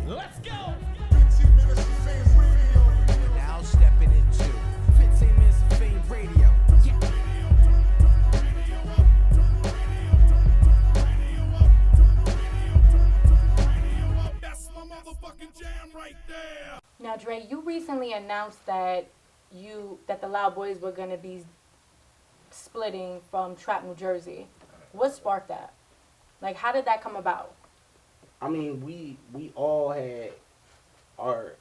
Let's go! 15 minutes of fame radio. We're now stepping into 15 minutes of fame radio. Yeah. That's my motherfucking jam right there. Now, Dre, you recently announced that the Loud Boys were gonna be splitting from Trap, New Jersey. What sparked that? Like, how did that come about? I mean, we all had our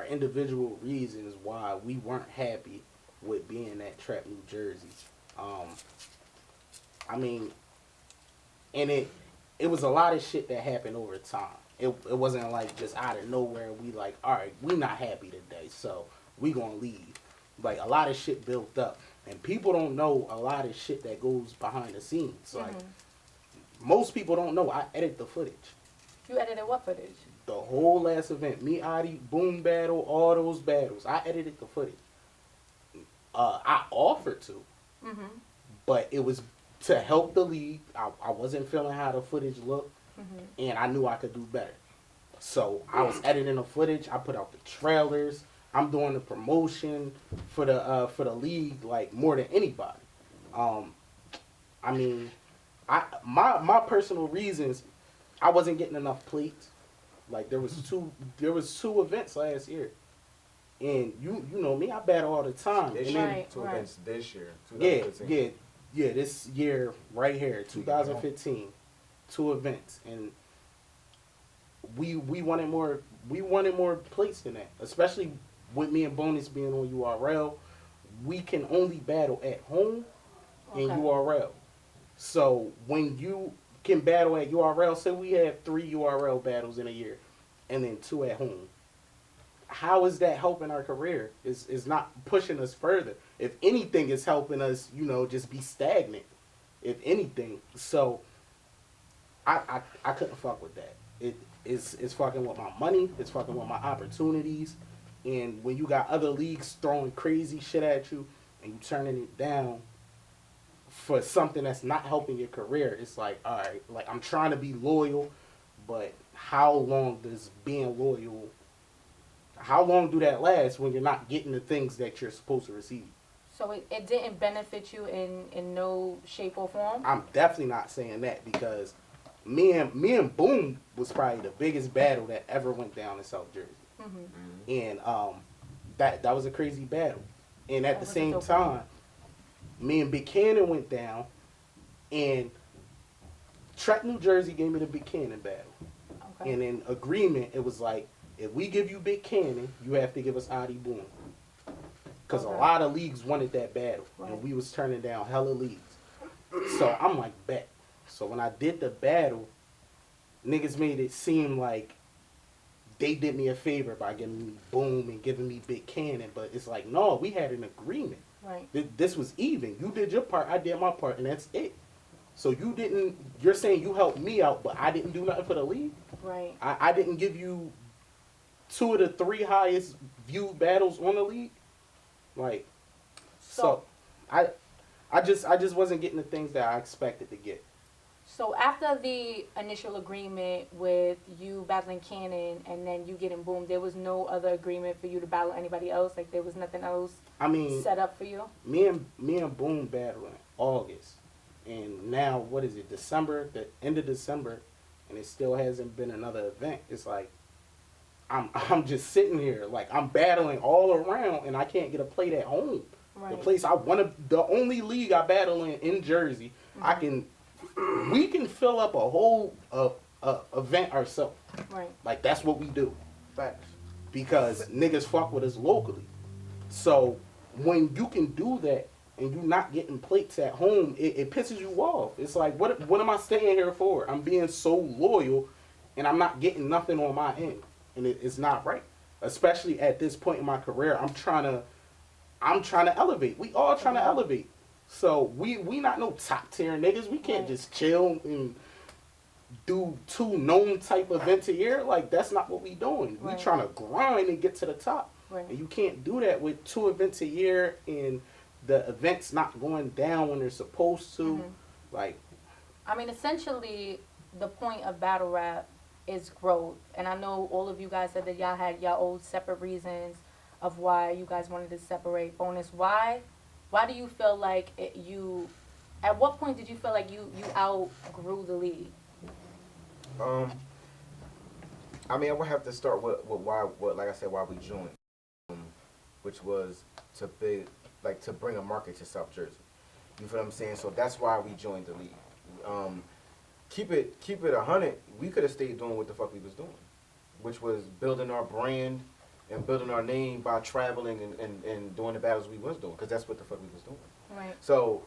individual reasons why we weren't happy with being at Trap, New Jersey. I mean, and it was a lot of shit that happened over time. It wasn't like just out of nowhere we like, all right, we not happy today, so we gonna leave. Like, a lot of shit built up, and people don't know a lot of shit that goes behind the scenes. Like, most people don't know I edit the footage. You edited what footage? The whole last event, me, Adi, Boom Battle, all those battles, I edited the footage. I offered to, but it was to help the league. I wasn't feeling how the footage looked, and I knew I could do better. So I was editing the footage. I put out the trailers. I'm doing the promotion for the league like more than anybody. I mean, my personal reasons, I wasn't getting enough plates. Like, there was two events last year, and you know me, I battle all the time. This And year, then, two events this year. yeah, this year right here, 2015, two events, and we wanted more plates than that, especially with me and Bonus being on URL. We can only battle at home and URL. So when you can battle at URL, say we have 3 URL battles in a year and then 2 at home, how is that helping our career? Is not pushing us further. If anything, it's helping us, just be stagnant, if anything. So I couldn't fuck with that. It's fucking with my money, it's fucking with my opportunities. And when you got other leagues throwing crazy shit at you and you turning it down for something that's not helping your career, it's like, all right, like, I'm trying to be loyal, but how long does being loyal, how long do that last when you're not getting the things that you're supposed to receive? So it didn't benefit you in no shape or form? I'm definitely not saying that, because me and Boom was probably the biggest battle that ever went down in South Jersey. And that was a crazy battle. And at the same time, me and Big Cannon went down, and Trap, New Jersey gave me the Big Cannon battle. Okay. And in agreement, it was like, if we give you Big Cannon, you have to give us Adi Boom. Because a lot of leagues wanted that battle, and we was turning down hella leagues. So I'm like, bet. So when I did the battle, niggas made it seem like they did me a favor by giving me Boom and giving me Big Cannon, but it's like, no, we had an agreement. Right. This was even. You did your part, I did my part, and that's it. So you're saying you helped me out, but I didn't do nothing for the league? Right. I didn't give you 2 of the 3 highest viewed battles on the league? Like, so I just wasn't getting the things that I expected to get. So after the initial agreement with you battling Cannon and then you getting Boom, there was no other agreement for you to battle anybody else? Like, there was nothing else set up for you? Me and Boom battled in August. And now, what is it, December, the end of December, and it still hasn't been another event. It's like, I'm just sitting here, like, I'm battling all around, and I can't get a plate at home. Right. The place the only league I battle in Jersey, we can fill up a whole event ourselves. Right. Like, that's what we do. Facts. Because niggas fuck with us locally. So when you can do that and you're not getting plates at home, it pisses you off. It's like, what am I staying here for? I'm being so loyal and I'm not getting nothing on my end. And it's not right. Especially at this point in my career, I'm trying to elevate. We all trying to elevate. So we not no top tier niggas. We can't just chill and do 2 known type events a year. Like, that's not what we doing. We trying to grind and get to the top. Right. And you can't do that with 2 events a year and the events not going down when they're supposed to. Like, I mean, essentially, the point of battle rap is growth. And I know all of you guys said that y'all had your old separate reasons of why you guys wanted to separate. Bonus, why do you feel like at what point did you feel like you outgrew the league? I mean, I would have to start with why, like I said, why we joined, which was to to bring a market to South Jersey. You feel what I'm saying? So that's why we joined the league. Keep it 100. We could have stayed doing what the fuck we was doing, which was building our brand and building our name by traveling and doing the battles we was doing, because that's what the fuck we was doing. Right. So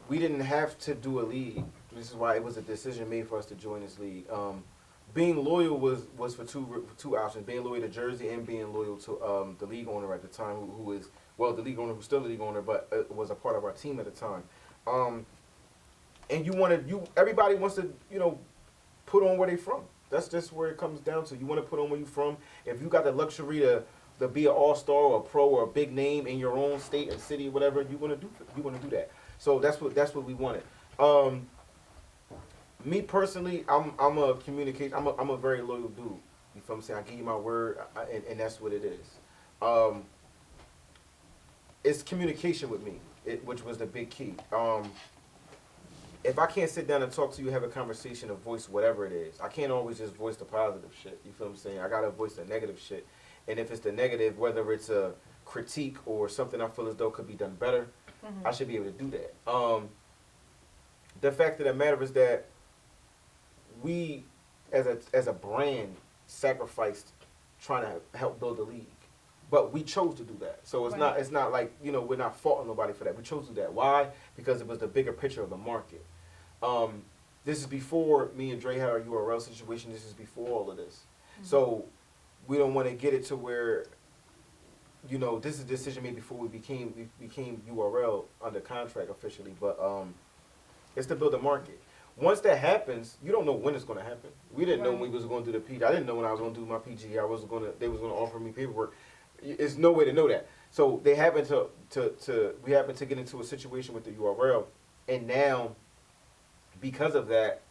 we didn't have to do a league. This is why it was a decision made for us to join this league. Being loyal was for two options: being loyal to Jersey and being loyal to the league owner at the time, who is the league owner, who's still the league owner, but was a part of our team at the time. And everybody wants to put on where they from. That's just where it comes down to. You want to put on where you from. If you got the luxury to be an all-star or a pro or a big name in your own state and city, whatever, you want to do that. So that's what we wanted. Me personally, I'm a very loyal dude. You feel what I'm saying? I give you my word, and that's what it is. It's communication with me, which was the big key. If I can't sit down and talk to you, have a conversation, or voice whatever it is, I can't always just voice the positive shit. You feel what I'm saying? I gotta voice the negative shit. And if it's the negative, whether it's a critique or something I feel as though could be done better, I should be able to do that. The fact of the matter is that we, as a brand, sacrificed trying to help build the league, but we chose to do that. So it's not like we're not faulting nobody for that. We chose to do that. Why? Because it was the bigger picture of the market. This is before me and Dre had our URL situation. This is before all of this. So we don't want to get it to where this is a decision made before we became URL under contract officially, but it's to build a market. Once that happens, you don't know when it's going to happen. We didn't know when we was going to do the PG. I didn't know when I was going to do my PG. They was going to offer me paperwork. It's no way to know that. So we happened to get into a situation with the URL, and now because of that,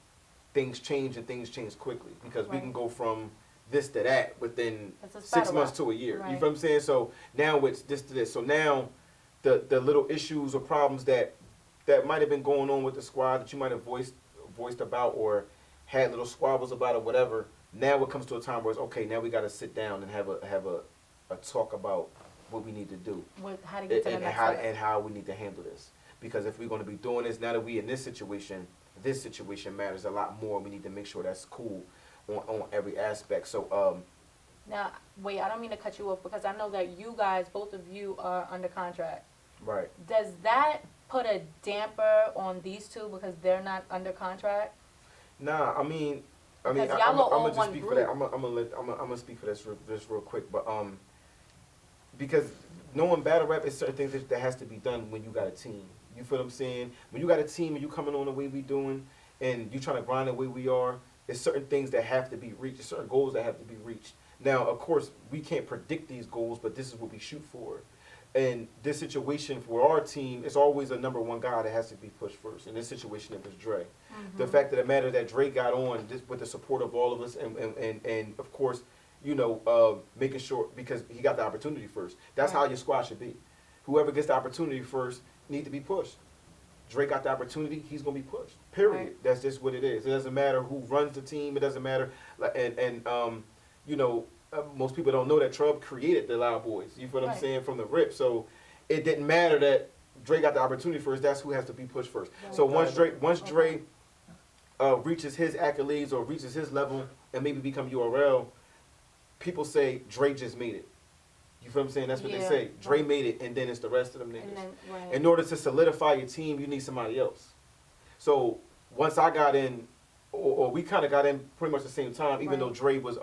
things change and things change quickly because we can go from this to that within 6 months to a year. You feel what I'm saying? So now it's this to this. So now the little issues or problems that might have been going on with the squad that you might have voiced about or had little squabbles about or whatever, now it comes to a time where it's okay, now we got to sit down and have a talk about what we need to do. How to get to the next step. And how we need to handle this. Because if we're going to be doing this, now that we in this situation matters a lot more. We need to make sure that's cool on every aspect. So now, wait, I don't mean to cut you off because I know that you guys, both of you, are under contract. Right. Does that put a damper on these two because they're not under contract? Nah, I'm gonna just speak for that. I'm gonna speak for this real quick, but because knowing battle rap is certain things that has to be done when you got a team. You feel what I'm saying? When you got a team and you coming on the way we doing, and you trying to grind the way we are, there's certain things that have to be reached. There's certain goals that have to be reached. Now, of course, we can't predict these goals, but this is what we shoot for. And this situation for our team, it's always a number one guy that has to be pushed first. In this situation, it was Dre. The fact of the matter that Dre got on just with the support of all of us, and of course, making sure because he got the opportunity first. That's how your squad should be. Whoever gets the opportunity first need to be pushed. Dre got the opportunity; he's gonna be pushed. Period. Right. That's just what it is. It doesn't matter who runs the team. It doesn't matter, most people don't know that Trub created the Loud Boys. You feel what I'm saying? From the rip. So it didn't matter that Dre got the opportunity first. That's who has to be pushed first. Right. So once Dre reaches his accolades or reaches his level and maybe become URL, people say Dre just made it. You feel what I'm saying? That's what they say. Dre made it, and then it's the rest of them niggas. In order to solidify your team, you need somebody else. So once I got in, or we kind of got in pretty much the same time, even though Dre was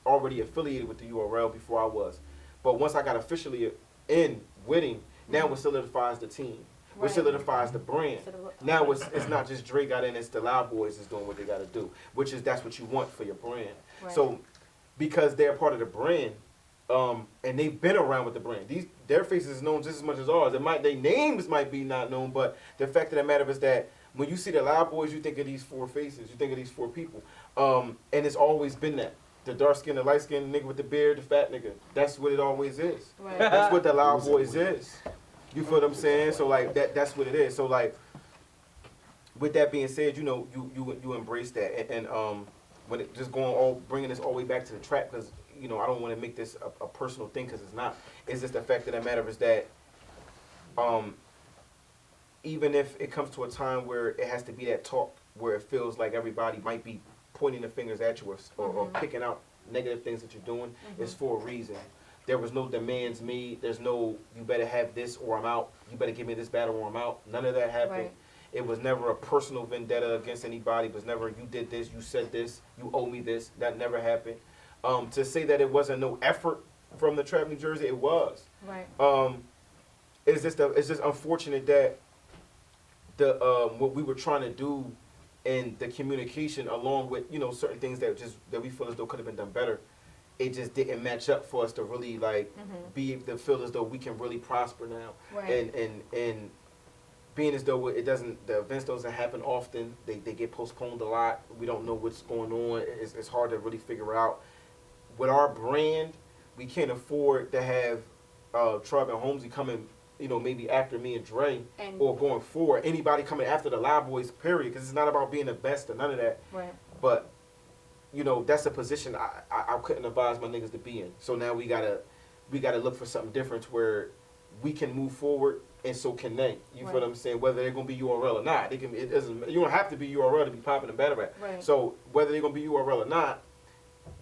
already affiliated with the URL before I was. But once I got officially in with him, now it solidifies the team. It solidifies the brand. Now it's not just Dre got in, it's the Loud Boys is doing what they got to do, that's what you want for your brand. Right. So because they're part of the brand, and they've been around with the brand, their faces is known just as much as ours. Their names might be not known, but the fact of the matter is that when you see the Loud Boys, you think of these four faces, you think of these four people. And it's always been that. The dark skin, the light skin, nigga with the beard, the fat nigga. That's what it always is. Right. That's what the Loud Boys is. You feel what I'm saying? So like that's what it is. So like with that being said, you know, you embrace that. And when it just bringing this all the way back to the trap, because, you know, I don't want to make this a personal thing, because it's not. It's just the fact of the matter is that even if it comes to a time where it has to be that talk, where it feels like everybody might be pointing the fingers at you or picking out negative things that you're doing, it's for a reason. There was no demands made. There's no, you better have this or I'm out. You better give me this battle or I'm out. None of that happened. Right. It was never a personal vendetta against anybody. It was never, you did this, you said this, you owe me this. That never happened. To say that it wasn't no effort from the Trap New Jersey, it was. Right. It's just unfortunate that what we were trying to do and the communication, along with, you know, certain things that we feel as though could have been done better, it just didn't match up for us to really like be able to feel as though we can really prosper now. Right. And being as though the events doesn't happen often, they get postponed a lot. We don't know what's going on. It's hard to really figure out. With our brand, we can't afford to have Trub and Holmesy coming, you know, maybe after me and Dre, or going forward. Anybody coming after the Loud Boys, period, because it's not about being the best or none of that. Right. But, you know, that's a position I couldn't advise my niggas to be in. So now we gotta look for something different where we can move forward, and so can they. You feel what I'm saying? Whether they're gonna be URL or not, it doesn't. You don't have to be URL to be popping and battle rap. Right. So whether they're gonna be URL or not,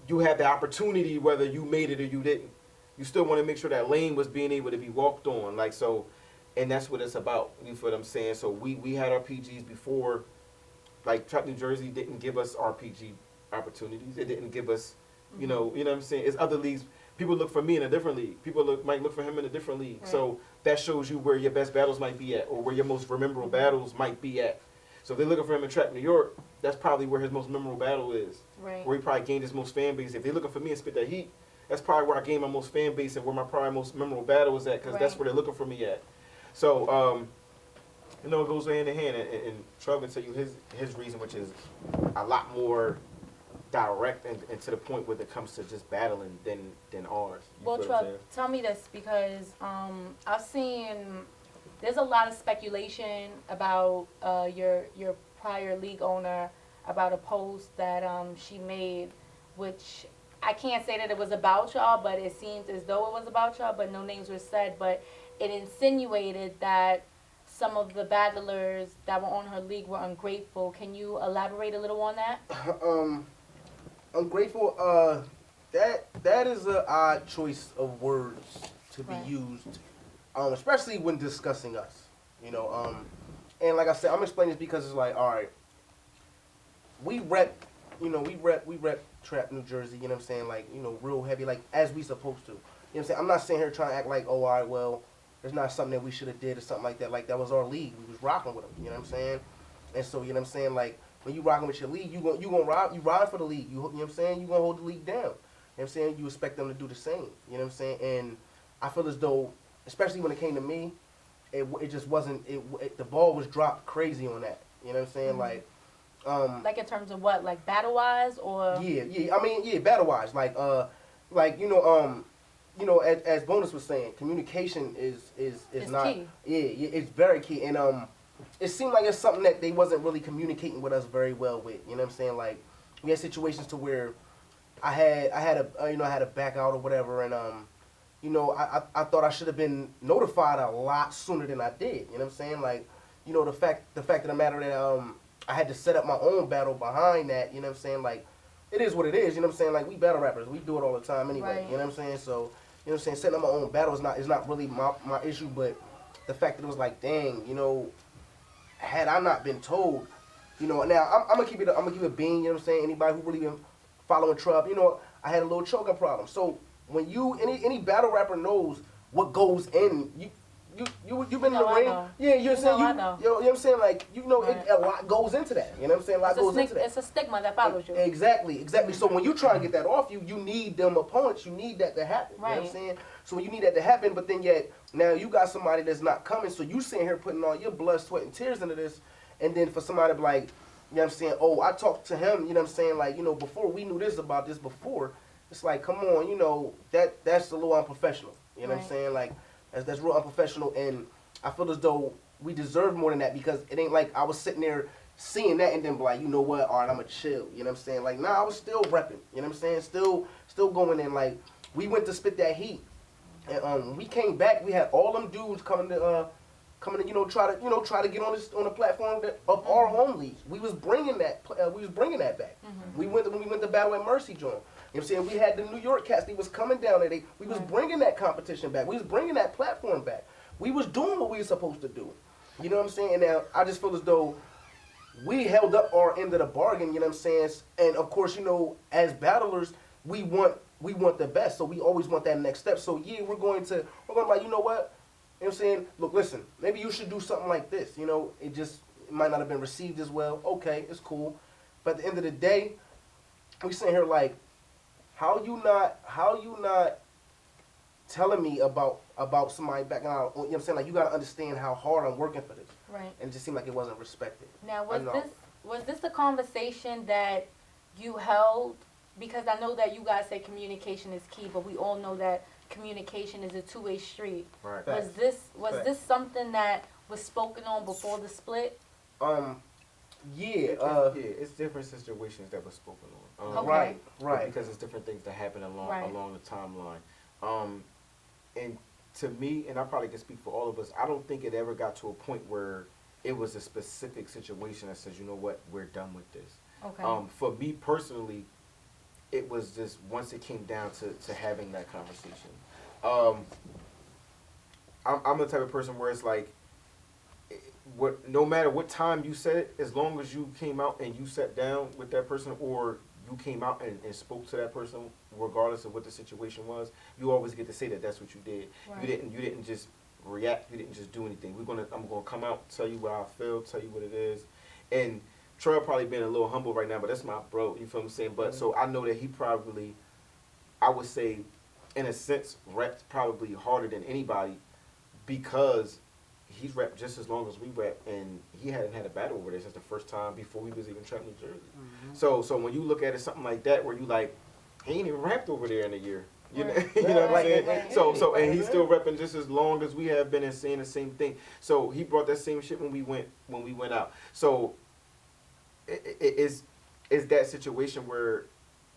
you have the opportunity, whether you made it or you didn't. You still want to make sure that lane was being able to be walked on, like so, and that's what it's about. You feel what I'm saying? So we had our PGs before, like Trap New Jersey didn't give us RPG opportunities. It didn't give us, you know what I'm saying? It's other leagues. People look for me in a different league. People might look for him in a different league. Right. So that shows you where your best battles might be at, or where your most memorable battles might be at. So if they're looking for him in Trap New York, that's probably where his most memorable battle is. Right. Where he probably gained his most fan base. If they're looking for me and Spit That Heat, that's probably where I gained my most fan base and where my probably most memorable battle is at, because that's where they're looking for me at. So, you know, it goes hand in hand. And Trub can tell you his reason, which is a lot more direct and to the point when it comes to just battling than ours. Well, Trub, tell me this, because I've seen there's a lot of speculation about your prior league owner, about a post that she made, which I can't say that it was about y'all, but it seemed as though it was about y'all, but no names were said. But it insinuated that some of the battlers that were on her league were ungrateful. Can you elaborate a little on that? Ungrateful, that is an odd choice of words to be used, especially when discussing us, you know. And like I said, I'm explaining this because it's like, all right, we rep Trap New Jersey, you know what I'm saying, like, you know, real heavy, like, as we supposed to. You know what I'm saying? I'm not sitting here trying to act like, oh, all right, well, there's not something that we should have did or something like that. Like, that was our league. We was rocking with them, you know what I'm saying? And so, you know what I'm saying, like, when you rocking with your league, you ride for the league. You know what I'm saying? You gonna hold the league down. You know what I'm saying? You expect them to do the same. You know what I'm saying? And I feel as though, especially when it came to me, it just wasn't. The ball was dropped crazy on that. You know what I'm saying? Mm-hmm. Like in terms of what, like battle wise, or yeah. I mean, yeah, battle wise, like you know, as Bonus was saying, communication is not key. Yeah, it's very key, and it seemed like it's something that they wasn't really communicating with us very well with. You know what I'm saying? Like, we had situations to where I had a back out or whatever, and you know, I thought I should have been notified a lot sooner than I did. You know what I'm saying? Like, you know, the fact of the matter that I had to set up my own battle behind that. You know what I'm saying? Like, it is what it is. You know what I'm saying? Like, we battle rappers, we do it all the time anyway. Right. You know what I'm saying? So, you know what I'm saying? Setting up my own battle is not really my issue, but the fact that it was like, dang, you know, had I not been told, you know, now I'm gonna keep it being, you know what I'm saying? Anybody who really been following Trub, you know, I had a little choking problem. So when any battle rapper knows what goes in, you've been in the ring. Yeah, you know what I'm saying? You know what I'm saying? Like, you know, right. a lot goes into that. You know what I'm saying? A lot goes into that. It's a stigma that follows you. Exactly. So when you try to get that off you need them opponents. You need that to happen. Right. You know what I'm saying? So when you need that to happen, but then yet now you got somebody that's not coming, so you sitting here putting all your blood, sweat, and tears into this, And then for somebody to be like, you know what I'm saying, oh, I talked to him, you know what I'm saying, like, you know, before we knew this about this before, it's like, come on, you know, that's a little unprofessional. You know what I'm Right. saying? Like, that's real unprofessional, and I feel as though we deserve more than that, because it ain't like I was sitting there seeing that and then be like, you know what, all right, I'm going to chill. You know what I'm saying? Like, nah, I was still repping. You know what I'm saying? Still going in. Like, we went to spit that heat. And we came back, we had all them dudes coming to, try to get on the platform of our home leagues. We was bringing that back. We went when we went to Battle at Mercy Joint. You know what I'm saying? We had the New York cats. They was coming down there. We was bringing that competition back. We was bringing that platform back. We was doing what we were supposed to do. You know what I'm saying? And now I just feel as though we held up our end of the bargain. You know what I'm saying? And of course, you know, as battlers, we want the best. So we always want that next step. So yeah, we're going to like, you know what? You know what I'm saying? Look, listen, maybe you should do something like this. You know, it might not have been received as well. Okay, it's cool. But at the end of the day, we sitting here like, how you not telling me about somebody back now? You know what I'm saying? Like, you got to understand how hard I'm working for this. Right. And it just seemed like it wasn't respected. Now, was this a conversation that you held? Because I know that you guys say communication is key, but we all know that communication is a two-way street. Right. Was this something that was spoken on before the split? Yeah. It's different situations that were spoken on. Okay. Right. Because it's different things that happen along the timeline. And to me, and I probably can speak for all of us, I don't think it ever got to a point where it was a specific situation that says, you know what, we're done with this. Okay. For me personally, it was just once it came down to having that conversation. I'm the type of person where it's like, no matter what time you said it, as long as you came out and you sat down with that person, or you came out and spoke to that person, regardless of what the situation was, you always get to say that that's what you did. Right. You didn't just react. You didn't just do anything. I'm gonna come out, tell you what I feel, tell you what it is, and Troy probably being a little humble right now, but that's my bro. You feel what I'm saying? But so I know that he probably, I would say, in a sense, repped probably harder than anybody, because he's repped just as long as we rep, and he hadn't had a battle over there since the first time before we was even trapped in New Jersey. So when you look at it, something like that, where you like, he ain't even rapped over there in a year. You know, you know what I'm saying? Right. So and he's still repping just as long as we have been and saying the same thing. So he brought that same shit when we went out. So it is that situation where,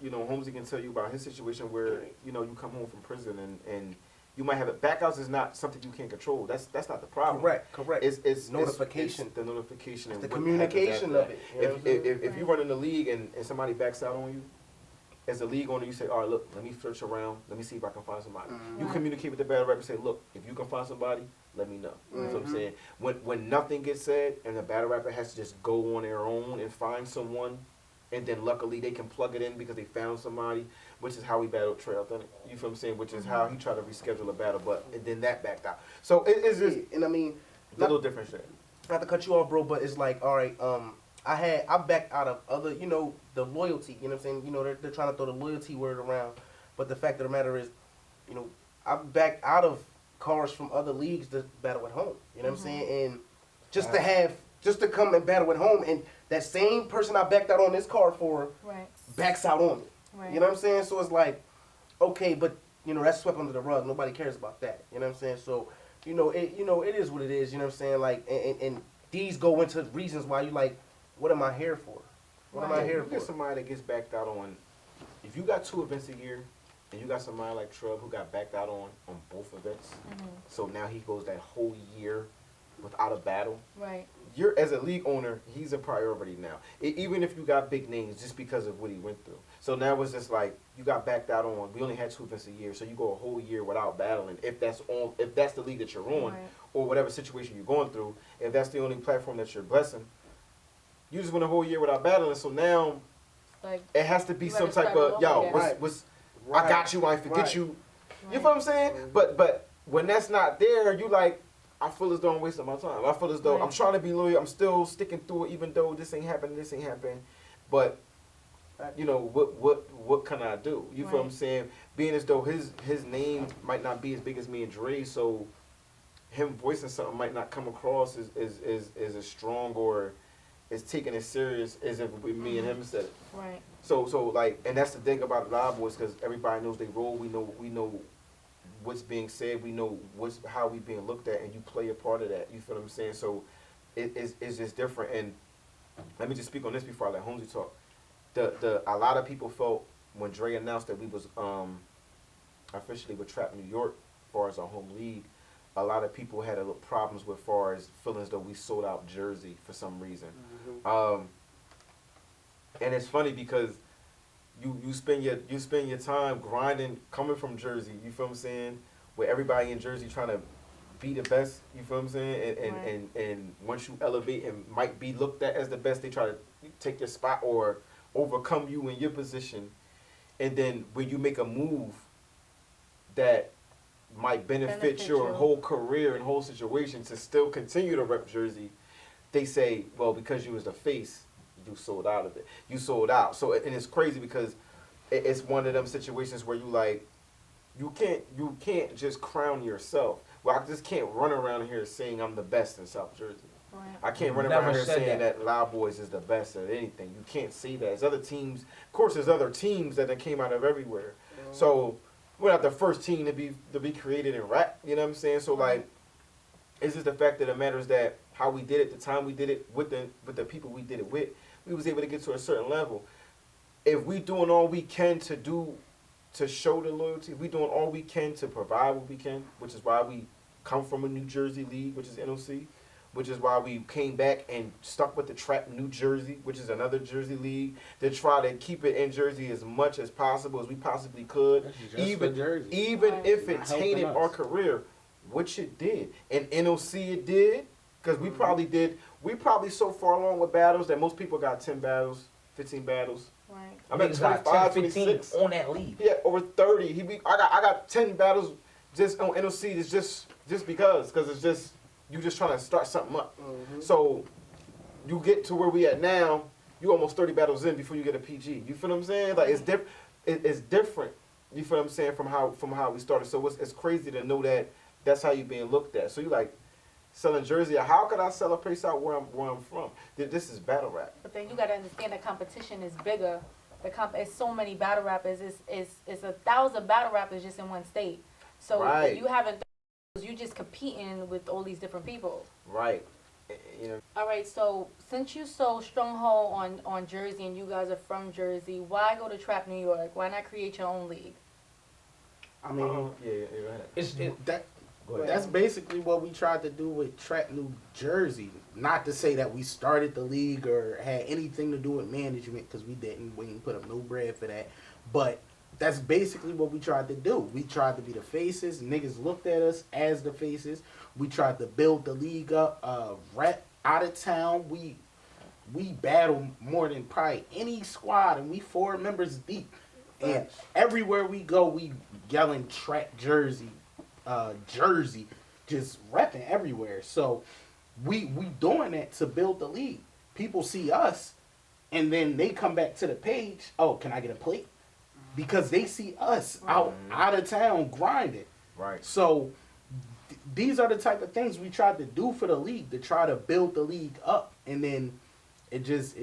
you know, Holmesy can tell you about his situation where, you know, you come home from prison and you might have it. Backouts is not something you can't control. That's not the problem. Correct. It's notification. It's the notification and the what communication happens of after it. that. If you run in the league and somebody backs out on you, as a league owner, you say, all right, look, let me search around. Let me see if I can find somebody. You communicate with the battle rap and say, look, if you can find somebody, let me know. You know what I'm saying? When nothing gets said and the battle rapper has to just go on their own and find someone, and then luckily they can plug it in because they found somebody, which is how we battled Trey Authentic. You feel what I'm saying? Which is how he tried to reschedule a battle, but and then that backed out. So it's just And I mean, a little different shit. not to cut you off, bro, but it's like, all right, I backed out of other, you know, the loyalty, you know what I'm saying? You know, they're trying to throw the loyalty word around, but the fact of the matter is, you know, I backed out of cars from other leagues to battle at home, you know what I'm saying? And just to come and battle at home, and that same person I backed out on this car for backs out on me. Right. You know what I'm saying? So it's like, okay, but, you know, that's swept under the rug. Nobody cares about that. You know what I'm saying? So, it is what it is, you know what I'm saying? Like, and these go into reasons why you like, what am I here for? What am I here You get for? somebody that gets backed out on, if you got 2 events a year, and you got somebody like Trub who got backed out on both events, so now he goes that whole year without a battle. Right. You're, as a league owner, he's a priority now. Even if you got big names, just because of what he went through. So now it's just like, you got backed out on, we only had 2 events a year, so you go a whole year without battling. If that's the league that you're on, or whatever situation you're going through, if that's the only platform that you're blessing, you just went a whole year without battling, so now Like, it has to be you some gotta type start of, all yo, over again. I got you, I ain't forget Right. you. You feel what I'm saying? But when that's not there, you like, I feel as though I'm wasting my time. I feel as though I'm trying to be loyal, I'm still sticking through it, even though this ain't happening. But, you know, what can I do? You feel what I'm saying? Being as though his name might not be as big as me and Dre, so him voicing something might not come across as strong or is taking it serious as if me and him said it. Right. So like, and that's the thing about the Live Boys, because everybody knows they role. We know what's being said. We know how we being looked at, and you play a part of that. You feel what I'm saying? So it's just different. And let me just speak on this before I let Holmesy talk. A lot of people felt when Dre announced that we was officially with Trap New York, as far as our home league, a lot of people had a little problems with far as feelings that we sold out Jersey for some reason. And it's funny because you spend your time grinding, coming from Jersey, you feel what I'm saying, where everybody in Jersey trying to be the best, you feel what I'm saying, and once you elevate and might be looked at as the best, they try to take your spot or overcome you in your position. And then when you make a move that might benefit your whole career and whole situation to still continue to rep Jersey, they say, well, because you was the face, you sold out of it. You sold out. So, and it's crazy because it's one of them situations where you can't just crown yourself. Well, I just can't run around here saying I'm the best in South Jersey. Right. I can't run Never around here said saying that Loud Boys is the best at anything. You can't say that. There's other teams. Of course, there's other teams that came out of everywhere. So we're not the first team to be created in rap. You know what I'm saying? So like, it's just the fact that it matters that how we did it, the time we did it, with the people we did it with, we was able to get to a certain level. If we doing all we can to show the loyalty, we doing all we can to provide what we can, which is why we come from a New Jersey league, which is NOC, which is why we came back and stuck with the Trap New Jersey, which is another Jersey league, to try to keep it in Jersey as much as possible as we possibly could, even if it tainted our career, which it did. And NOC it did, because we probably so far along with battles that most people got 10 battles, 15 battles. Right. I'm at Niggas got 25, 10, 15 26. on that league. Yeah, over 30. I got 10 battles just on NOC. It's just because it's just you just trying to start something up. So you get to where we at now, you almost 30 battles in before you get a PG. You feel what I'm saying? Like it's different. It's different. You feel what I'm saying from how we started. So it's crazy to know that that's how you being looked at. So you like selling Jersey. How could I sell a place out where I'm from? This is battle rap. But then you gotta understand the competition is bigger. It's so many battle rappers. It's 1,000 battle rappers just in one state. So Right. you haven't. You just competing with all these different people. Right. You know. All right. So since you so stronghold on Jersey and you guys are from Jersey, why go to Trap New York? Why not create your own league? I mean, Go ahead. that's basically what we tried to do with Trap New Jersey. Not to say that we started the league or had anything to do with management, because we didn't. We didn't put up no bread for that. But that's basically what we tried to do. We tried to be the faces. Niggas looked at us as the faces. We tried to build the league up. Rap out of town. We battle more than probably any squad, and we 4 members deep. And everywhere we go, we yelling Trap Jersey, Jersey, just repping everywhere. So we doing that to build the league. People see us, and then they come back to the page. Oh, can I get a plate? Because they see us out of town grinding. Right. So these are the type of things we tried to do for the league, to try to build the league up, and then it just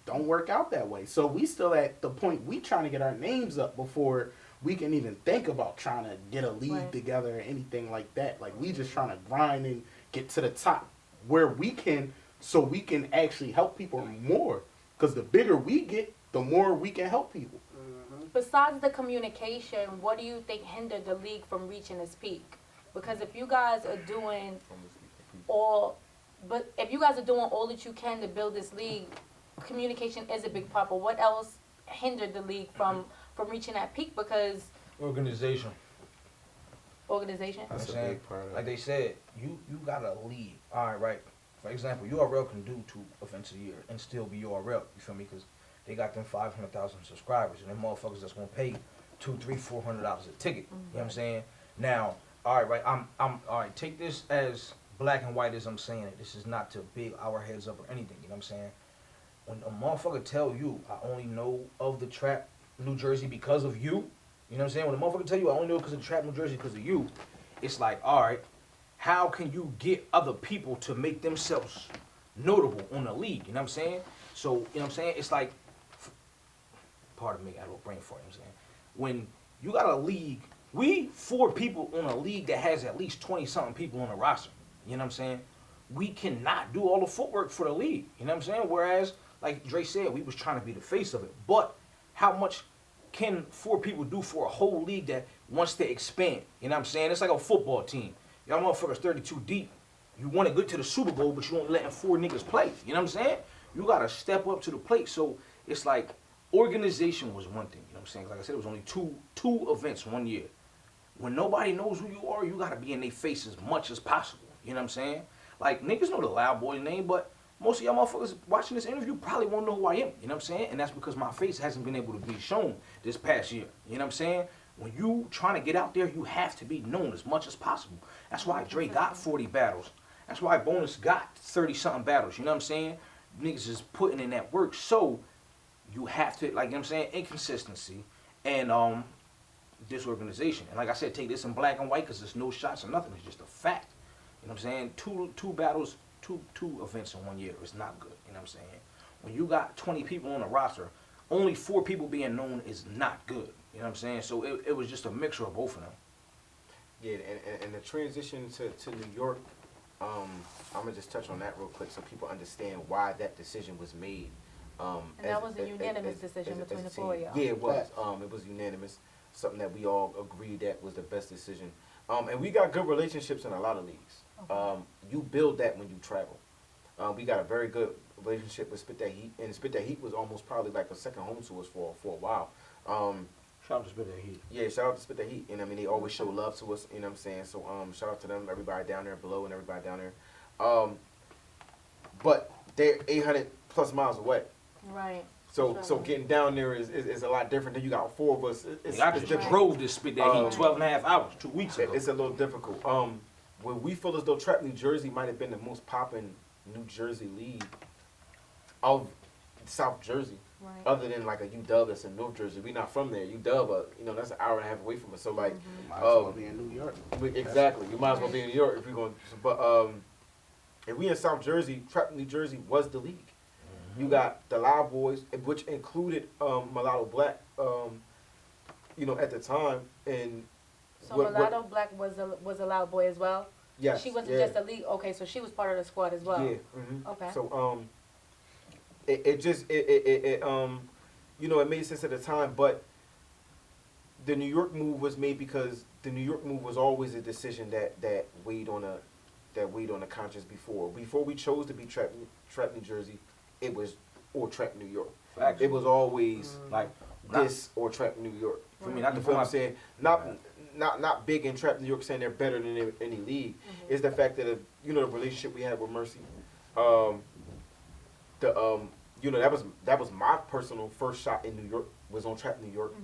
don't work out that way. So we still at the point we trying to get our names up before we can even think about trying to get a league together or anything like that. Like, we just trying to grind and get to the top where we can, so we can actually help people more. Because the bigger we get, the more we can help people. Besides the communication, what do you think hindered the league from reaching its peak? Because if you guys are doing all that you can to build this league, communication is a big part. But what else hindered the league from reaching that peak? Because Organization. That's a big part of it. Like they said, you got a lead. All right. For example, URL can do 2 events a year and still be URL. You feel me? Because they got them 500,000 subscribers, and them motherfuckers that's gonna pay $200, $300, $400 a ticket. You know what I'm saying? Now, all right, I'm all right. Take this as black and white as I'm saying it. This is not to big our heads up or anything. You know what I'm saying? When a motherfucker tell you, I only know of the Trap New Jersey because of you. You know what I'm saying? When a motherfucker tell you, I only know because of Trap New Jersey because of you, it's like, all right, how can you get other people to make themselves notable on the league. You know what I'm saying? So you know what I'm saying? It's like, pardon me, I had a little brain fart. You know what I'm saying? When you got a league, we 4 people on a league that has at least 20 something people on the roster. You know what I'm saying? We cannot do all the footwork for the league. You know what I'm saying? Whereas, like Dre said, we was trying to be the face of it. But how much can 4 people do for a whole league that wants to expand? You know what I'm saying? It's like a football team. Y'all motherfuckers 32 deep. You want to get to the Super Bowl, but you won't letting 4 niggas play. You know what I'm saying? You got to step up to the plate. So it's like organization was one thing. You know what I'm saying? Like I said, it was only two events one year. When nobody knows who you are, you got to be in their face as much as possible. You know what I'm saying? Like, niggas know the Loud Boy's name, but most of y'all motherfuckers watching this interview probably won't know who I am. You know what I'm saying? And that's because my face hasn't been able to be shown this past year. You know what I'm saying? When you trying to get out there, you have to be known as much as possible. That's why Dre got 40 battles. That's why Bonus got 30-something battles. You know what I'm saying? Niggas is putting in that work. So, you have to, like, you know what I'm saying? Inconsistency and disorganization. And like I said, take this in black and white because there's no shots or nothing. It's just a fact. You know what I'm saying? Two battles, two events in 1 year is not good. You know what I'm saying? When you got 20 people on the roster, only 4 people being known is not good. You know what I'm saying? So it was just a mixture of both of them. Yeah, and the transition to New York, I'm gonna just touch on that real quick so people understand why that decision was made. And that was a unanimous decision between the 4 of y'all. Yeah, it was. It was unanimous. Something that we all agreed that was the best decision. And we got good relationships in a lot of leagues. Okay. You build that when you travel. We got a very good relationship with Spit That Heat, and Spit That Heat was almost probably like a second home to us for a while. Shout out to Spit That Heat. Yeah, shout out to Spit That Heat. And I mean, they always show love to us, you know what I'm saying? So shout out to them, everybody down there below and everybody down there. But they're 800 plus miles away. Right. So getting down there is a lot different. Then you got 4 of us. I just different. drove this Spit That Heat 12 and a half hours, 2 weeks ago. It's a little difficult. When we feel as though Trap New Jersey might have been the most popping New Jersey league of South Jersey, Right. other than like a UW that's in North Jersey. We're not from there. UW, that's an hour and a half away from us. So like, Might as well be in New York. exactly, you might as well be in New York if you're going. But if we in South Jersey, Trap New Jersey was the league. You got the Loud Boys, which included Mulatto Black, at the time, and So Mulatto Black was a Loud Boy as well? yes, She wasn't yeah. just a league. Okay, so she was part of the squad as well. Yeah. Mm-hmm. Okay. So it made sense at the time, but the New York move was made because the New York move was always a decision that weighed on the conscience before. Before we chose to be Trap New Jersey, it was or Trap New York. Facts. It was always Like, this or Trap New York. for me, not You to feel put what my I'm saying? Not big in Trap New York saying they're better than any league. It's the fact that the relationship we had with Mercy. That was my personal first shot in New York, was on Trap New York.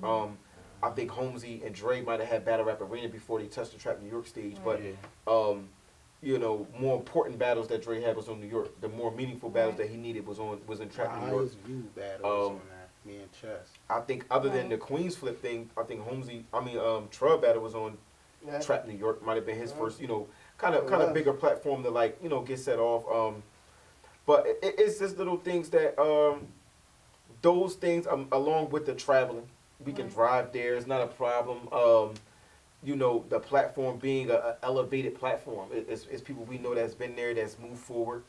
I think Holmesy and Dre might have had Battle Rap Arena before they touched the Trap New York stage, but more important battles that Dre had was on New York. The more meaningful battles that he needed was in Trap New York. Highest view battles on that. Me and Chess. I think other than the Queens Flip thing, I think Trub battle was on Trap New York. Might have been his first, kind of bigger platform to get set off. But it's just little things that those things along with the traveling, we can drive there. It's not a problem. The platform being a elevated platform. It's people we know that's been there, that's moved forward.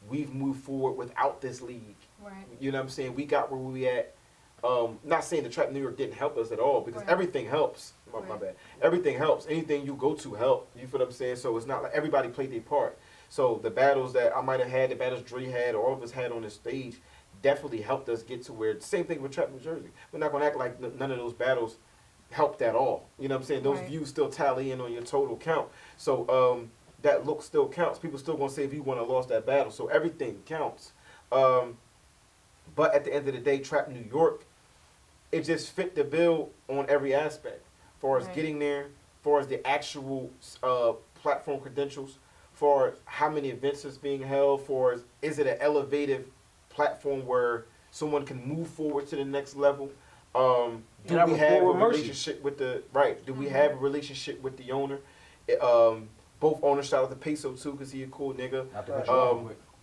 We've moved forward without this league. Right. You know what I'm saying? We got where we at. Not saying the Trap New York didn't help us at all, because everything helps. My bad. Everything helps. Anything you go to help. You feel what I'm saying? So it's not like everybody played their part. So the battles that I might have had, the battles Dre had, or all of us had on the stage, definitely helped us get to where. Same thing with Trap New Jersey. We're not gonna act like none of those battles helped at all. You know what I'm saying? Those views still tally in on your total count. So that look still counts. People still gonna say if you won or lost that battle. So everything counts. But at the end of the day, Trap New York, it just fit the bill on every aspect. As far as getting there, as far as the actual platform credentials, for how many events is being held, for is it an elevated platform where someone can move forward to the next level? Do we have a relationship with the Do we have a relationship with the owner? Both owners, shout out to Peso too, cause he a cool nigga.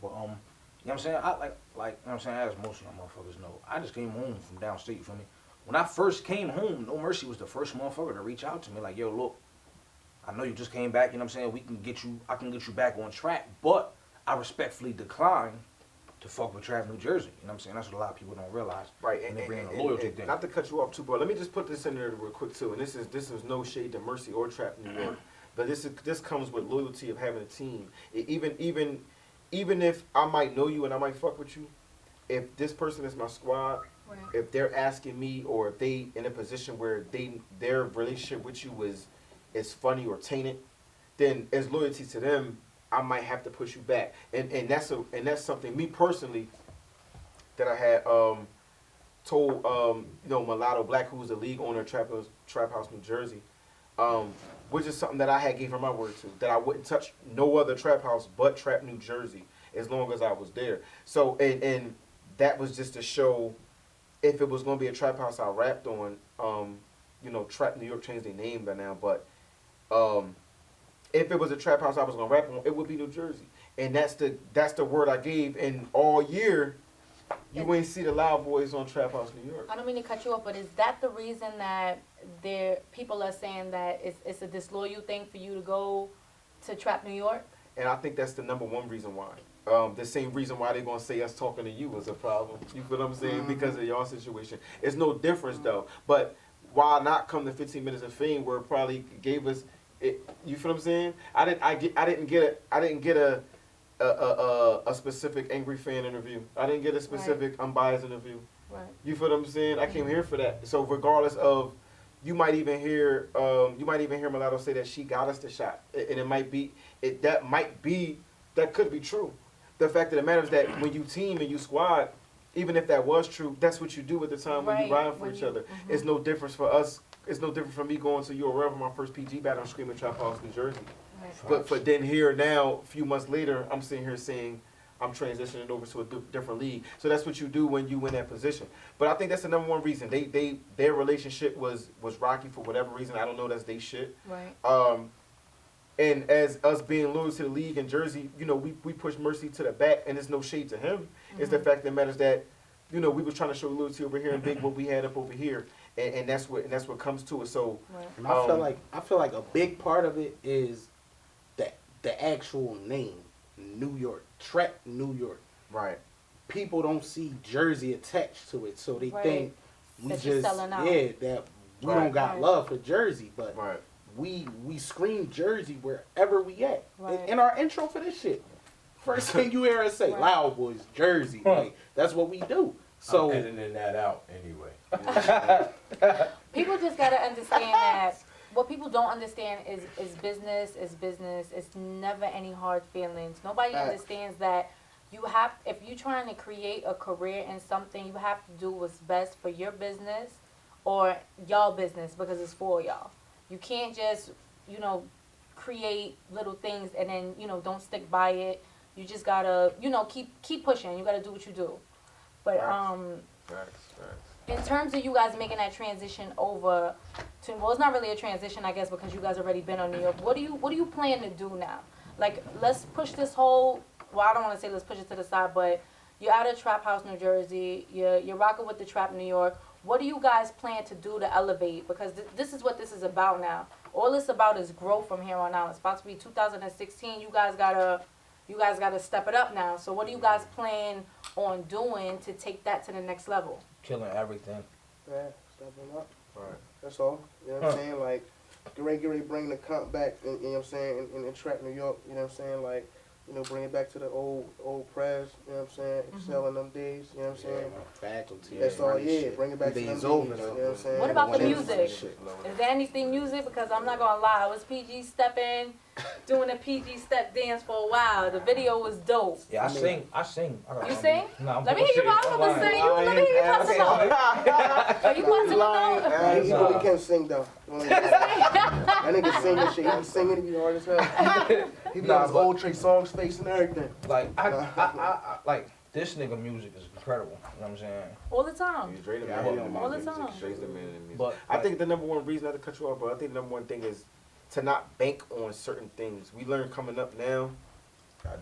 But you know what I'm saying? I like you know what I'm saying, as most of y'all motherfuckers know, I just came home from downstate, you feel me? When I first came home, No Mercy was the first motherfucker to reach out to me, like, yo, look, I know you just came back, you know what I'm saying? I can get you back on track, but I respectfully decline to fuck with Trap New Jersey. You know what I'm saying? That's what a lot of people don't realize. Right, And they bring in a loyalty thing. not to cut you off too, bro. Let me just put this in there real quick too. And this is no shade to Mercy or Trap New York, but this comes with loyalty of having a team. Even if I might know you and I might fuck with you, if this person is my squad, Right. if they're asking me or if they in a position where their relationship with you is funny or tainted, then as loyalty to them, I might have to push you back. And that's something me personally that I had told Mulatto Black, who's the league owner of Trap House New Jersey, which is something that I had gave her my word to, that I wouldn't touch no other trap house but Trap New Jersey as long as I was there. So and that was just to show if it was gonna be a trap house I rapped on, Trap New York changed their name by now, but if it was a trap house I was gonna rap on, it would be New Jersey. And that's the word I gave, and all year you ain't see the Loud Boys on Trap House New York. I don't mean to cut you off, but is that the reason that people are saying that it's a disloyal thing for you to go to Trap New York? And I think that's the number one reason why. The same reason why they're gonna say us talking to you was a problem. You feel what I'm saying? Because of y'all situation. It's no difference though. But why not come to 15 Minutes of Fame where it probably gave us it, you feel what I'm saying? I didn't get a specific angry fan interview. I didn't get a specific unbiased interview. Right. You feel what I'm saying? I came here for that. So regardless of, you might even hear Mulatto say that she got us the shot, and that could be true. The fact of the matter is that when you team and you squad, even if that was true, that's what you do at the time when you ride for each other. It's no difference for us. It's no different from me going to URL for my first PG battle and screaming Trap House, New Jersey. Right. But then here now, a few months later, I'm sitting here saying I'm transitioning over to a different league. So that's what you do when you in that position. But I think that's the number one reason. Their relationship was rocky for whatever reason. I don't know. That's they shit. Right. And as us being loyal to the league in Jersey, we push Mercy to the back, and there's no shade to him. It's the fact that matters that, we was trying to show loyalty over here and big what we had up over here, and that's what comes to it. So, Right. And I feel like a big part of it is that the actual name, New York, Trap New York. right. People don't see Jersey attached to it, so they Right. think we That you're just selling out. that we don't got Right. love for Jersey, but Right. we scream Jersey wherever we at. Right. In our intro for this shit, first thing you hear us say, Right. "Loud Boys, Jersey." Like that's what we do. So I'm editing that out anyway. People just gotta understand that what people don't understand is business is business. It's never any hard feelings. Nobody Facts. understands that if you're trying to create a career in something, you have to do what's best for your business or y'all business because it's for y'all. You can't just, create little things and then, don't stick by it. You just gotta, keep pushing. You gotta do what you do. But Facts. in terms of you guys making that transition over to, well, it's not really a transition, I guess, because you guys already been on New York. What do you plan to do now? Like, let's push this whole. Well, I don't want to say let's push it to the side, but you're out of Trap House, New Jersey. You're rocking with the Trap New York. What do you guys plan to do to elevate? Because this is what this is about now. All it's about is growth from here on out. It's about to be 2016. You guys gotta step it up now. So what do you guys plan on doing to take that to the next level? Killing everything. Yeah, stepping up. Right. That's all. You know what I'm saying? Like, get ready, bring the comp back. You know what I'm saying? In Trap New York. You know what I'm saying? Like, bring it back to the old press. You know what I'm saying? Excel in them days. You know what I'm saying? faculty. That's all. Yeah, bring it back to them days. You know over, what I'm saying? What about the When music? it's- Is there anything music? Because I'm not gonna lie, I was PG stepping, doing a PG step dance for a while. The video was dope. Yeah, I sing. You sing? No, I'm Let me hear you bullshitting. pop up and sing. Let me hear you pop up. Are you busting Nah, he up? really can't sing though. That nigga sing and shit. He be singing, he be hard as hell. He be on his old Trey Songz face and everything. Like I like this nigga music is incredible. You know what I'm saying? All the time. He's Dre the Yeah, man. all the time. Dre's the man in music. But I think the number one reason, not to cut you off, but I think the number one thing is to not bank on certain things. We learn coming up now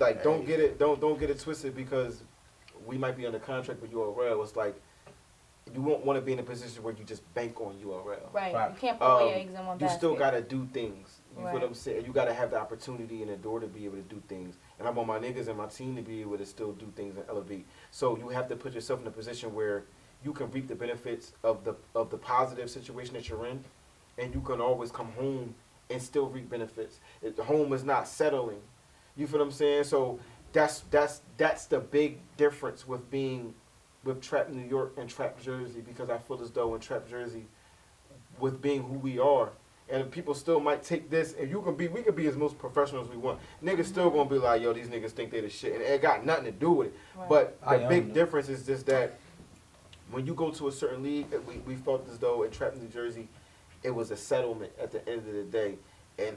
Like, don't get it twisted because we might be under contract with URL. It's like you won't want to be in a position where you just bank on URL. Right. Right. You can't put all your eggs in one You basket. still gotta do things. You feel Right. what I'm saying? You gotta have the opportunity and the door to be able to do things. And I want my niggas and my team to be able to still do things and elevate. So you have to put yourself in a position where you can reap the benefits of the positive situation that you're in, and you can always come home and still reap benefits. Home is not settling. You feel what I'm saying? So that's the big difference with Trap New York and Trap Jersey, because I feel as though in Trap Jersey, with being who we are, and people still might take this, and we can be as most professional as we want. Niggas still gonna be like, yo, these niggas think they the shit, and it got nothing to do with it. Right. But I the am, big though. difference is just that when you go to a certain league, we felt as though in Trap New Jersey, it was a settlement at the end of the day, and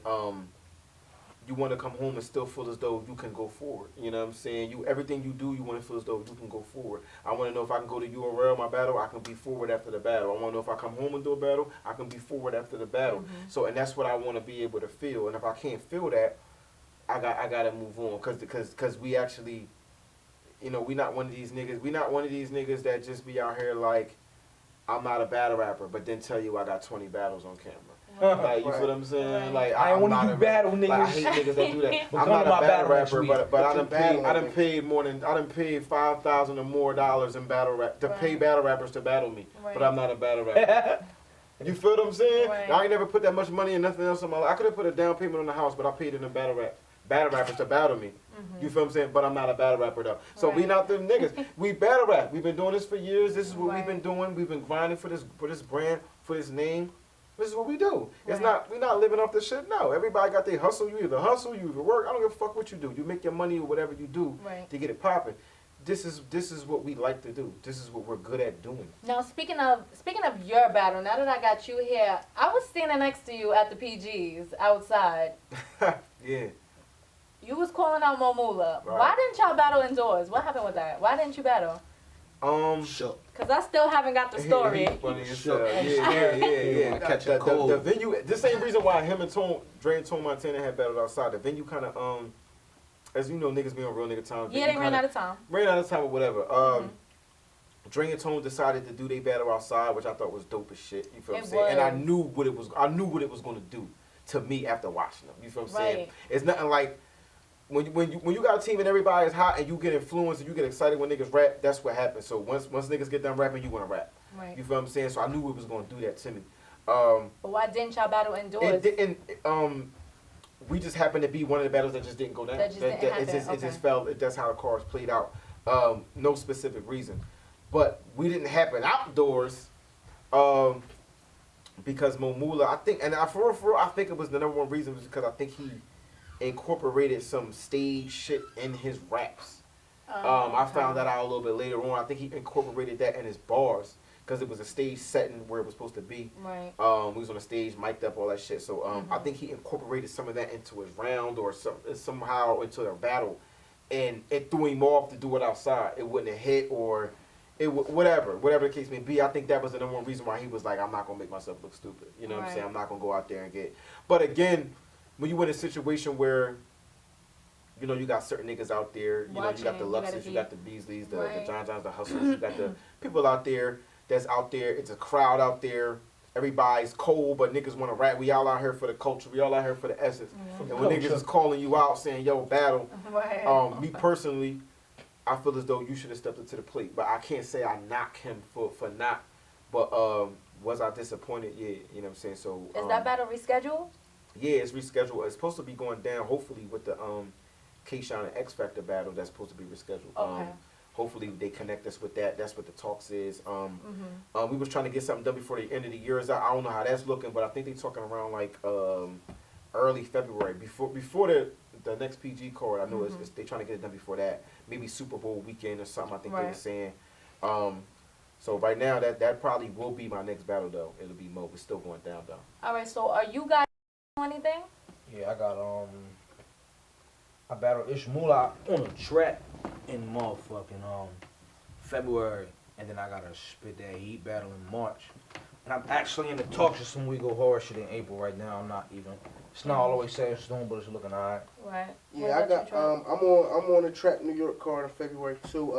you want to come home and still feel as though you can go forward. You know what I'm saying? Everything you do, you want to feel as though you can go forward. I want to know if I can go to URL, my battle, I can be forward after the battle. I want to know if I come home and do a battle, I can be forward after the battle. So, and that's what I want to be able to feel. And if I can't feel that, I got to move on, because we actually, you know, we not one of these niggas. We not one of these niggas that just be out here like, I'm not a battle rapper, but then tell you I got 20 battles on camera. Like, you feel what I'm saying? Right. Like, I ain't I'm wanna not do a- battle, like, I niggas. hate niggas that do that. But I'm come not to a my battle battle next rapper, week. but I done Battle, paid more than, I done paid $5,000 or more in battle rap to pay Right. battle rappers to battle me. But Right. I'm not a battle rapper. You feel what I'm saying? Right. I ain't never put that much money in nothing else in my life. I could have put a down payment on the house, but I paid in the battle rappers to battle me. You feel what I'm saying? But I'm not a battle rapper though. So we Right. not them niggas. We battle rap. We've been doing this for years. This is what we've Right. been doing. We've been grinding for this brand, for this name. This is what we do. It's Right. not, we're not living off this shit. No, everybody got their hustle. You either hustle, you either work. I don't give a fuck what you do. You make your money or whatever you do Right. to get it popping. This is what we like to do. This is what we're good at doing. Now, speaking of your battle, now that I got you here, I was standing next to you at the PGs outside. Yeah. You was calling out Momula. Right. Why didn't y'all battle indoors? What happened with that? Why didn't you battle? Shook. Because I still haven't got the story. He funny as Sure. hell. Yeah. Catch The a cold. the venue, the same reason why him and Dre and Tone Montana had battled outside. The venue kind of, as you know, niggas be on real nigga time. Yeah, they ran out of time. Ran out of time or whatever. Dre and Tone decided to do their battle outside, which I thought was dope as shit. You feel what I'm It saying? And I was. knew what it was. I knew what it was going to do to me after watching them. You feel what I'm saying? Right. It's nothing like when you got a team and everybody is hot and you get influenced and you get excited when niggas rap. That's what happens. So once niggas get done rapping, you want to rap. Right. You feel what I'm saying? So I knew it was going to do that to me. But why didn't y'all battle indoors? It didn't. We just happened to be one of the battles that just didn't go down. That just didn't happen, It just okay. fell. That's how the cards played out. No specific reason, but we didn't happen outdoors. Because Momula, I think, and for real, I think it was the number one reason was because I think he incorporated some stage shit in his raps. I found that out a little bit later on. I think he incorporated that in his bars because it was a stage setting where it was supposed to be. Right. We was on a stage, mic'd up, all that shit. So I think he incorporated some of that into his round or somehow into their battle, and it threw him off to do it outside. It wouldn't have hit or whatever the case may be. I think that was the number one reason why he was like, I'm not gonna make myself look stupid. You know what I'm Right. saying? I'm not gonna go out there and get. But again, when you in a situation where you know, you got certain niggas out there, you know, you got the Watching, Luxes, you got the Beasleys, the Right. John Johns, the Hustles, you got the people out there that's out there. It's a crowd out there. Everybody's cold, but niggas want to rap. We all out here for the culture. We all out here for the essence. And when niggas is calling you out saying, yo, battle, Right. me personally, I feel as though you should have stepped up to the plate. But I can't say I knock him for not. But was I disappointed? Yeah, you know what I'm saying? So Is that battle rescheduled? yeah, it's rescheduled. It's supposed to be going down, hopefully, with the K-Shine and X Factor battle that's supposed to be rescheduled. Okay. Hopefully they connect us with that. That's what the talks is. We was trying to get something done before the end of the year is out. I don't know how that's looking, but I think they're talking around like early February, before the next PG card. I know it's they trying to get it done before that. Maybe Super Bowl weekend or something. I think they were Right. saying. So right now that probably will be my next battle though. It'll be Mo. It's still going down though. All right. So are you guys doing anything? Yeah, I got I battled Ishmula on a track in motherfucking February, and then I gotta spit that heat battle in March. And I'm actually in the talks of some We Go Horror shit in April right now. I'm not even. It's not all the way set in stone, but it's looking alright. Right. Yeah, What I about got. you, Trey? I'm on the Trap New York card in February too.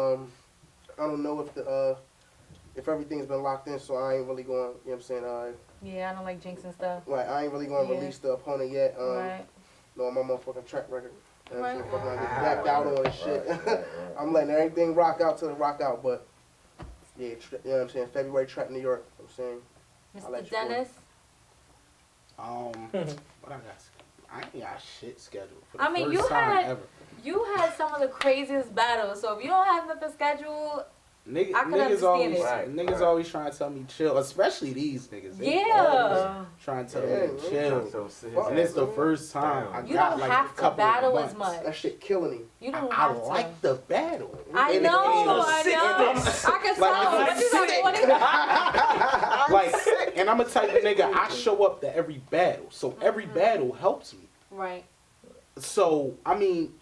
I don't know if everything's been locked in, so I ain't really going. You know what I'm saying? Yeah, I don't like jinxing stuff. Like I ain't really going to Yeah. release the opponent yet. Right. No, my motherfucking track record. You know what I'm saying? Right. Fucking I get backed out on and shit. Right. I'm letting everything rock out till it rock out, but yeah, you know what I'm saying? February Trap New York. I'm saying. I'll let Mr. you know. Dennis. What I got? I ain't got shit scheduled for the I mean, first you time had- ever. You had some of the craziest battles, so if you don't have nothing scheduled, Niggas, I can niggas understand always, it. Right, niggas right. always trying to tell me chill, especially these niggas. They yeah. always trying to tell Yeah, me to man. chill. So sit his Fuck. And it's the ass. first time I You got don't like have a to couple battle of as months. much. That shit killing him. You don't I have to. like the battle. I And it know, ain't no I sitting know. there. I can Like, tell. I'm What you got? Like, and I'm a type of nigga, I show up to every battle. So every battle helps me. Right. So, I mean,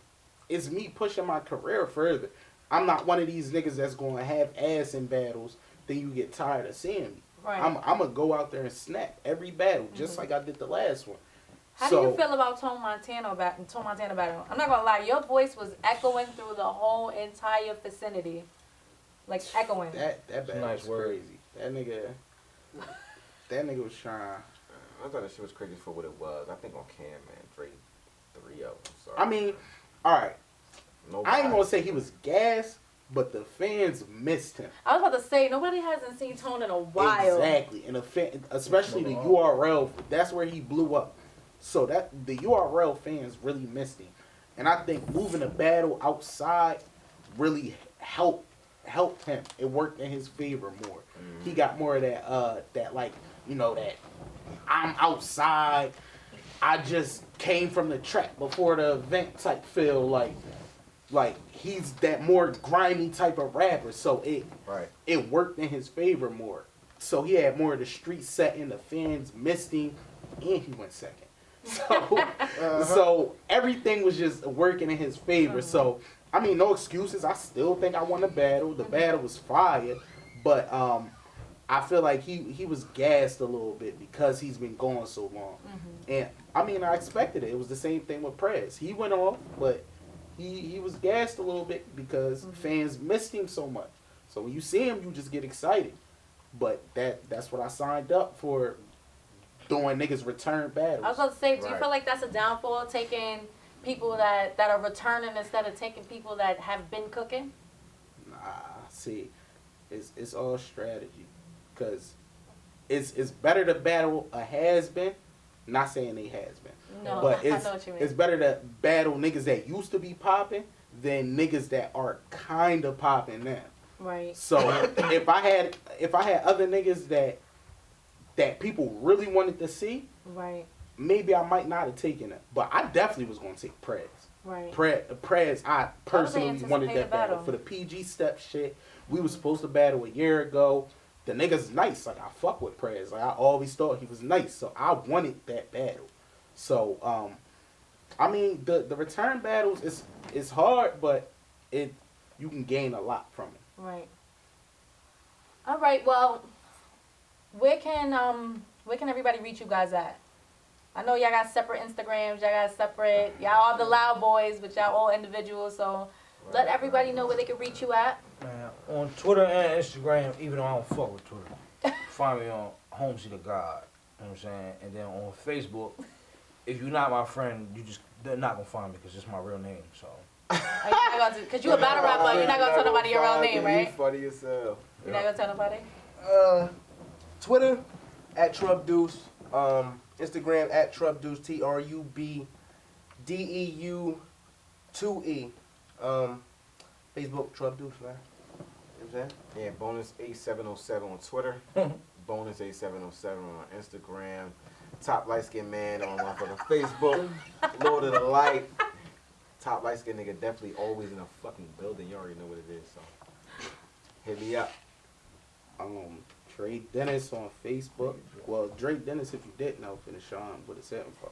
it's me pushing my career further. I'm not one of these niggas that's going to have ass in battles, then you get tired of seeing me. Right. I'm going to go out there and snap every battle, just like I did the last one. How do you feel about Tone Montana battle? I'm not gonna lie, your voice was echoing through the whole entire vicinity, like echoing. That battle nice was word. crazy. That nigga was trying. I thought that shit was crazy for what it was. I think on Cam, man, Drake 3-0. Sorry. I mean, all right. Nobody. I ain't gonna say he was gassed, but the fans missed him. I was about to say nobody hasn't seen Tone in a while. Exactly, and especially the URL. That's where he blew up. So that the URL fans really missed him, and I think moving the battle outside really helped him. It worked in his favor more. He got more of that like, you know, that I'm outside. I just came from the track before the event type feel. Like he's that more grimy type of rapper. So it worked in his favor more. So he had more of the street setting. The fans missed him, and he went second. So so everything was just working in his favor. So I mean, no excuses. I still think I won the battle. The battle was fire, but I feel like he was gassed a little bit because he's been going so long. And I mean, I expected it. It was the same thing with Prez. He went off, but he was gassed a little bit because fans missed him so much. So when you see him, you just get excited. But that's what I signed up for, doing niggas return battles. I was about to say, do you Right. feel like that's a downfall, taking people that are returning instead of taking people that have been cooking? Nah, see, it's all strategy, cause it's better to battle a has been. Not saying they has been, No, but I it's know what you mean. it's better to battle niggas that used to be popping than niggas that are kind of popping now. Right. So if I had other niggas that people really wanted to see, Right. maybe I might not have taken it, but I definitely was gonna take Prez. Right. Prez, I personally wanted anticipated that battle. battle. For the PG step shit. We was supposed to battle a year ago. The nigga's nice. Like, I fuck with Prez. Like, I always thought he was nice. So I wanted that battle. So, I mean, the return battles is hard, but you can gain a lot from it. Right. All right. Well, where can everybody reach you guys at? I know y'all got separate Instagrams. Y'all got separate. Y'all all the Loud Boys, but y'all all individuals. So let everybody know where they can reach you at. Man, on Twitter and Instagram, even though I don't fuck with Twitter, find me on Holmesy the God. You know what I'm saying? And then on Facebook, if you're not my friend, they're not gonna find me because it's my real name. So. Because you a battle rapper, you're not gonna tell nobody your real name, right? You funny as hell. You're not gonna tell nobody. Twitter at Trubdeuce. Instagram at Trubdeuce. TRUBDEU2E. Facebook Trubdeuce, man. You know what I'm saying? Yeah, bonus 8707 on Twitter. Bonus 8707 on Instagram. Top light skinned man on motherfucking Facebook. Lord of the Light. Top light skinned nigga definitely always in a fucking building. You already know what it is, so hit me up. Drake Dennis on Facebook. Well, Drake Dennis, if you didn't know, finish on with a 7 for.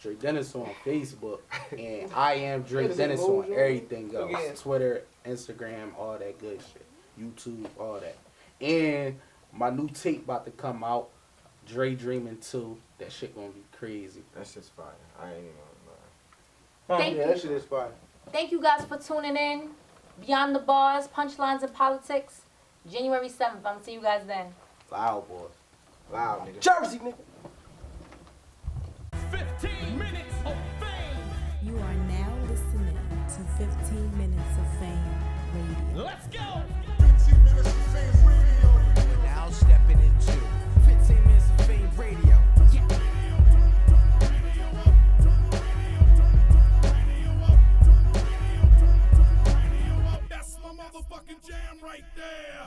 Drake Dennis on Facebook, and I am Drake Dennis on everything else. Twitter, Instagram, all that good shit. YouTube, all that. And My new tape about to come out. Dre Dreaming 2. That shit gonna be crazy. That's just fire. I ain't even Thank Yeah, you. that shit is fire. Thank you guys for tuning in. Beyond the Bars, Punchlines and Politics. January 7th. I'm gonna see you guys then. Loud boy. loud, nigga. Jersey, nigga. 15 minutes of fame. You are now listening to 15 Minutes of Fame Radio. Let's go.